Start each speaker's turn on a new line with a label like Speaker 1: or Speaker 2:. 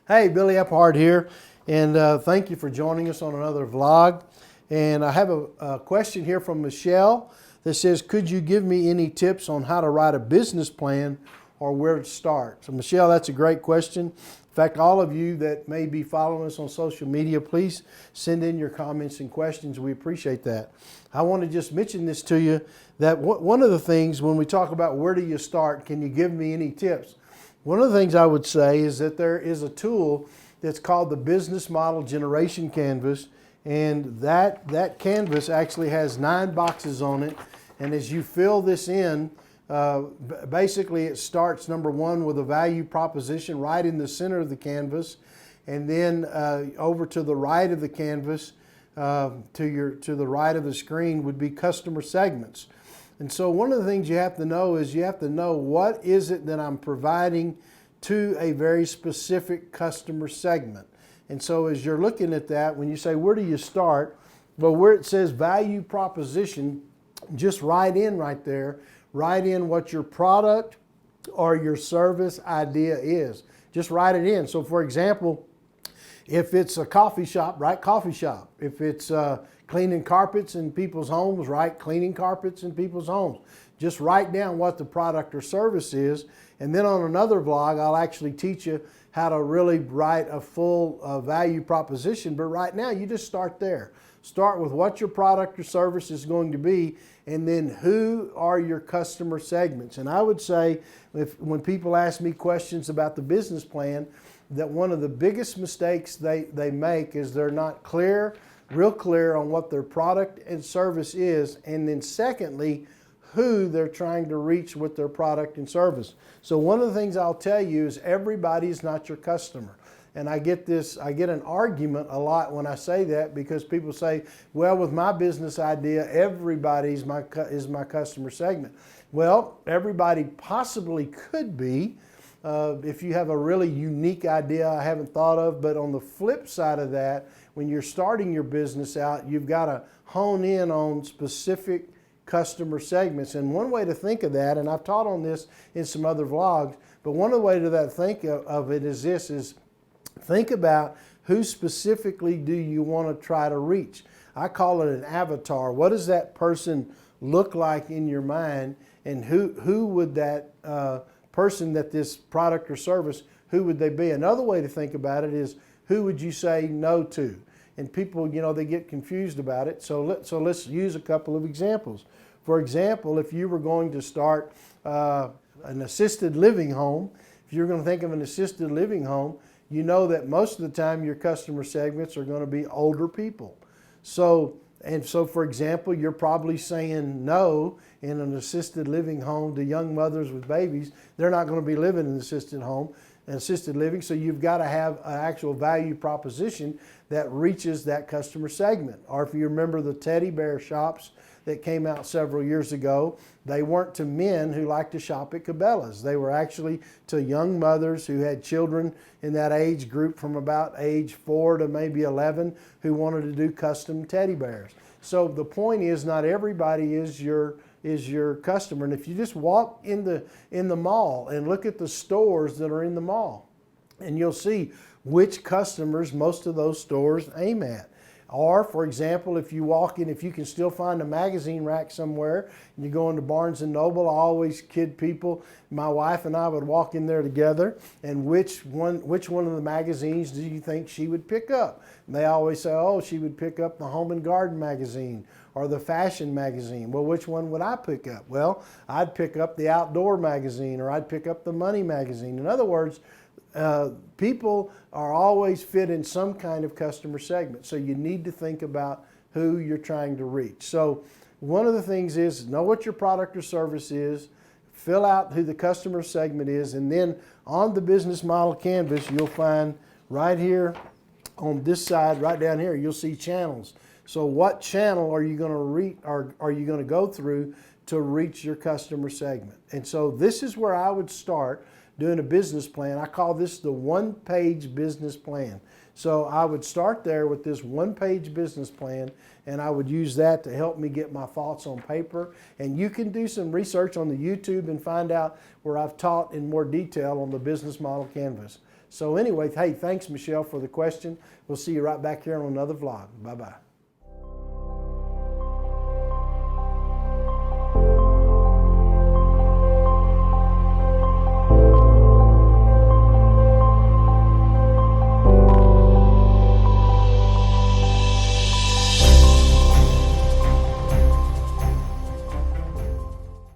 Speaker 1: Hey, Billy Epphart here, and thank you for joining us on another vlog. And I have a question here from Michelle that says, could you give me any tips on how to write a business plan or where to start? So Michelle, that's a great question. In fact, all of you that may be following us on social media, please send in your comments and questions. We appreciate that. I want to just mention this to you, that one of the things when we talk about where do you start, can you give me any tips? One of the things I would say is that there is a tool that's called the Business Model Generation Canvas, and that canvas actually has 9 boxes on it. And as you fill this in, basically it starts, number one, with a value proposition right in the center of the canvas, and then over to the right of the canvas, to the right of the screen would be customer segments. And so one of the things you have to know is you have to know what is it that I'm providing to a very specific customer segment. And so as you're looking at that, when you say, where do you start? Well, where it says value proposition, just write in right there, write in what your product or your service idea is. Just write it in. So for example, if it's a coffee shop, write coffee shop. If it's cleaning carpets in people's homes, write cleaning carpets in people's homes. Just write down what the product or service is. And then on another vlog, I'll actually teach you how to really write a full value proposition. But right now, you just start there. Start with what your product or service is going to be, and then who are your customer segments. And I would say, when people ask me questions about the business plan, that one of the biggest mistakes they make is they're not real clear on what their product and service is, and then secondly, who they're trying to reach with their product and service. So one of the things I'll tell you is everybody is not your customer. And I get an argument a lot when I say that, because people say, well, with my business idea, everybody is my customer segment. Well, everybody possibly could be, if you have a really unique idea I haven't thought of. But on the flip side of that, when you're starting your business out, you've got to hone in on specific customer segments. And one way to think of that, and I've taught on this in some other vlogs, but one of the ways to think of it is this, is think about who specifically do you want to try to reach. I call it an avatar. What does that person look like in your mind, and who would that person that this product or service, who would they be? Another way to think about it is, who would you say no to? And people, they get confused about it. So let's use a couple of examples. For example, if you were going to start an assisted living home, if you're going to think of an assisted living home, you know that most of the time your customer segments are going to be older people. So for example, you're probably saying no in an assisted living home to young mothers with babies. They're not going to be living in an assisted living, so you've got to have an actual value proposition that reaches that customer segment. Or if you remember the teddy bear shops that came out several years ago, they weren't to men who like to shop at Cabela's. They were actually to young mothers who had children in that age group from about age 4 to maybe 11 who wanted to do custom teddy bears. So the point is, not everybody is your customer. And if you just walk in the mall and look at the stores that are in the mall, and you'll see which customers most of those stores aim at. Or, for example, if you walk in, if you can still find a magazine rack somewhere, and you go into Barnes & Noble, I always kid people, my wife and I would walk in there together, and which one of the magazines do you think she would pick up? And they always say, oh, she would pick up the Home and Garden magazine or the fashion magazine. Well, which one would I pick up? Well, I'd pick up the outdoor magazine, or I'd pick up the money magazine. In other words, people are always fit in some kind of customer segment. So you need to think about who you're trying to reach. So one of the things is, know what your product or service is, fill out who the customer segment is, and then on the business model canvas, you'll find right here on this side, right down here, you'll see channels. So what channel are you going to reach, or are you going to go through to reach your customer segment? And so this is where I would start doing a business plan. I call this the one-page business plan. So I would start there with this one-page business plan, and I would use that to help me get my thoughts on paper. And you can do some research on the YouTube and find out where I've taught in more detail on the business model canvas. So anyway, hey, thanks, Michelle, for the question. We'll see you right back here on another vlog. Bye-bye.